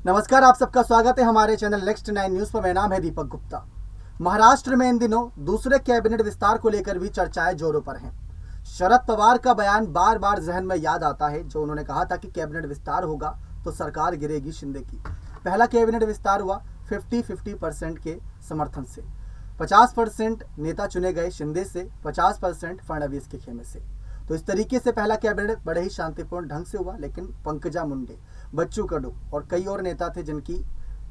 नमस्कार, आप सबका स्वागत है हमारे चैनल नेक्स्ट 9 न्यूज पर। मेरा नाम है दीपक गुप्ता। महाराष्ट्र में इन दिनों दूसरे कैबिनेट विस्तार को लेकर भी चर्चाएं जोरों पर हैं। शरद पवार का बयान बार बार जहन में याद आता है, जो उन्होंने कहा था कि कैबिनेट विस्तार होगा तो सरकार गिरेगी शिंदे की। पहला कैबिनेट विस्तार हुआ 50-50% के समर्थन से। 50% नेता चुने गए शिंदे से, 50% फडणवीस के खेमे से। तो इस तरीके से पहला कैबिनेट बड़े ही शांतिपूर्ण ढंग से हुआ, लेकिन पंकजा मुंडे, बच्चू कडू और कई और नेता थे जिनकी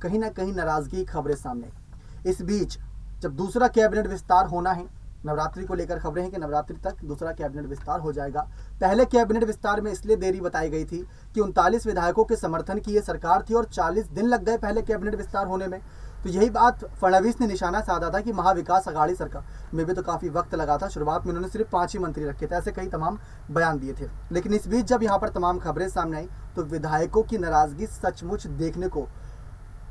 कहीं ना कहीं नाराजगी खबरें सामने आई। इस बीच जब दूसरा कैबिनेट विस्तार होना है, नवरात्रि को लेकर खबरें हैं कि नवरात्रि तक दूसरा कैबिनेट विस्तार हो जाएगा। पहले कैबिनेट विस्तार में इसलिए देरी बताई गई थी कि 39 विधायकों के समर्थन की ये सरकार थी और 40 दिन लग गए पहले कैबिनेट विस्तार होने में। तो यही बात फडणवीस ने निशाना साधा था कि महाविकास आघाड़ी सरकार में भी तो काफ़ी वक्त लगा था। शुरुआत में उन्होंने सिर्फ 5 ही मंत्री रखे थे, ऐसे कई तमाम बयान दिए थे। लेकिन इस बीच जब यहाँ पर तमाम खबरें सामने आई तो विधायकों की नाराजगी सचमुच देखने को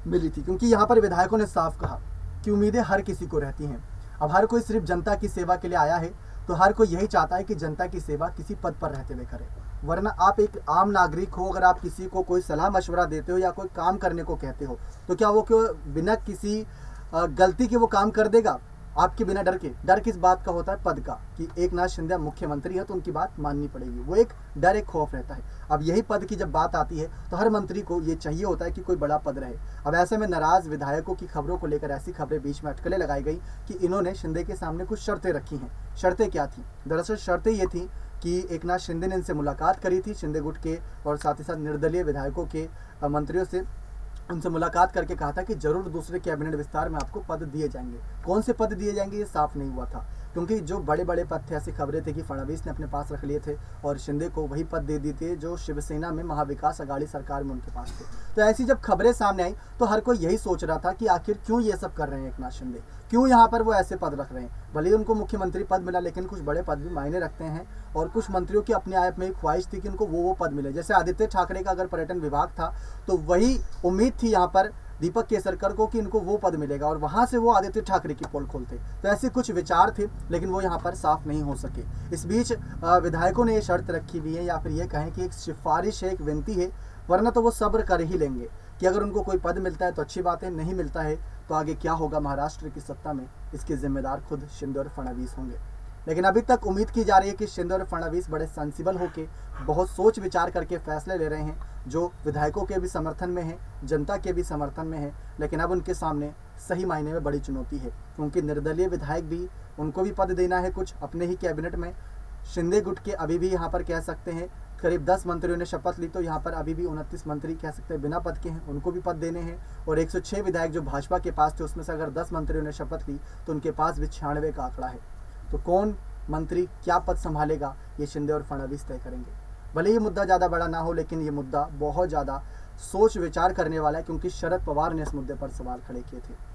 मिली थी, क्योंकि यहाँ पर विधायकों ने साफ कहा कि उम्मीदें हर किसी को रहती हैं। अब हर कोई सिर्फ जनता की सेवा के लिए आया है, तो हर कोई यही चाहता है कि जनता की सेवा किसी पद पर रहते हुए करे। वरना आप एक आम नागरिक हो, अगर आप किसी को कोई सलाह मशवरा देते हो या कोई काम करने को कहते हो, तो क्या वो बिना किसी गलती के वो काम कर देगा? आपके बिना डर के? डर किस बात का होता है? पद का, कि एकनाथ शिंदे मुख्यमंत्री है तो उनकी बात माननी पड़ेगी। वो एक डर, एक खौफ रहता है। अब यही पद की जब बात आती है तो हर मंत्री को ये चाहिए होता है कि कोई बड़ा पद रहे। अब ऐसे में नाराज विधायकों की खबरों को लेकर ऐसी खबरें बीच में अटकलें लगाई गई कि इन्होंने शिंदे के सामने कुछ शर्तें रखी हैं। शर्तें क्या थी? दरअसल शर्तें ये थी कि एकनाथ शिंदे ने इनसे मुलाकात करी थी, शिंदे गुट के और साथ ही साथ निर्दलीय विधायकों के मंत्रियों से उनसे मुलाकात करके कहा था कि जरूर दूसरे कैबिनेट विस्तार में आपको पद दिए जाएंगे। कौन से पद दिए जाएंगे ये साफ नहीं हुआ था, क्योंकि जो बड़े बड़े पद थे, ऐसी खबरें थी कि फडणवीस ने अपने पास रख लिए थे और शिंदे को वही पद दे दिए थे जो शिवसेना में महाविकास आघाड़ी सरकार में उनके पास थे। तो ऐसी जब खबरें सामने आई तो हर कोई यही सोच रहा था कि आखिर क्यों ये सब कर रहे हैं एकनाथ शिंदे, क्यों यहाँ पर वो ऐसे पद रख रहे हैं। भले ही उनको मुख्यमंत्री पद मिला, लेकिन कुछ बड़े पद भी मायने रखते हैं और कुछ मंत्रियों की अपने आप में एक ख्वाहिश थी कि उनको वो पद मिले। जैसे आदित्य ठाकरे का अगर पर्यटन विभाग था तो वही उम्मीद थी यहाँ पर दीपक केसरकर को कि इनको वो पद मिलेगा और वहां से वो आदित्य ठाकरे की पोल खोलते। तो ऐसे कुछ विचार थे, लेकिन वो यहाँ पर साफ नहीं हो सके। इस बीच विधायकों ने ये शर्त रखी हुई है, या फिर ये कहें कि एक सिफारिश है, एक विनती है, वरना तो वो सब्र कर ही लेंगे कि अगर उनको कोई पद मिलता है तो अच्छी बात है, नहीं मिलता है तो आगे क्या होगा महाराष्ट्र की सत्ता में, इसके जिम्मेदार खुद शिंदे और फडणवीस होंगे। लेकिन अभी तक उम्मीद की जा रही है कि शिंदे और फडणवीस बड़े सेंसिबल होकर बहुत सोच विचार करके फैसले ले रहे हैं, जो विधायकों के भी समर्थन में है, जनता के भी समर्थन में है। लेकिन अब उनके सामने सही मायने में बड़ी चुनौती है, क्योंकि निर्दलीय विधायक भी, उनको भी पद देना है कुछ अपने ही कैबिनेट में। शिंदे गुट के अभी भी यहाँ पर कह सकते हैं करीब 10 मंत्रियों ने शपथ ली, तो यहाँ पर अभी भी 29 मंत्री कह सकते हैं बिना पद के हैं, उनको भी पद देने हैं। और 106 विधायक जो भाजपा के पास थे, उसमें से अगर 10 मंत्रियों ने शपथ ली तो उनके पास भी 96 का आंकड़ा है। तो कौन मंत्री क्या पद संभालेगा, ये शिंदे और फडणवीस तय करेंगे। भले ये मुद्दा ज़्यादा बड़ा ना हो, लेकिन ये मुद्दा बहुत ज़्यादा सोच विचार करने वाला है, क्योंकि शरद पवार ने इस मुद्दे पर सवाल खड़े किए थे।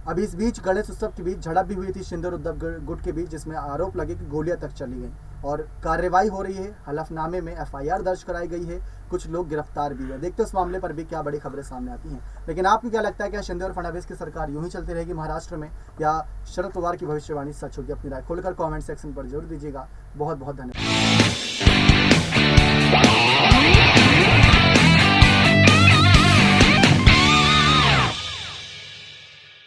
अभी इस बीच गणेश उत्सव के बीच झड़प भी हुई थी शिंदे और उद्धव गुट के बीच, जिसमें आरोप लगे कि गोलियां तक चली गई और कार्रवाई हो रही है। हलफनामे में FIR दर्ज कराई गई है, कुछ लोग गिरफ्तार भी हुए। देखते हैं उस मामले पर भी क्या बड़ी खबरें सामने आती हैं। लेकिन आपको क्या लगता है, क्या शिंदे और फडणवीस की सरकार यूं ही चलती रहेगी महाराष्ट्र में, या शरद पवार की भविष्यवाणी सच होगी? अपनी राय खोलकर कॉमेंट सेक्शन पर जरूर दीजिएगा। बहुत बहुत धन्यवाद।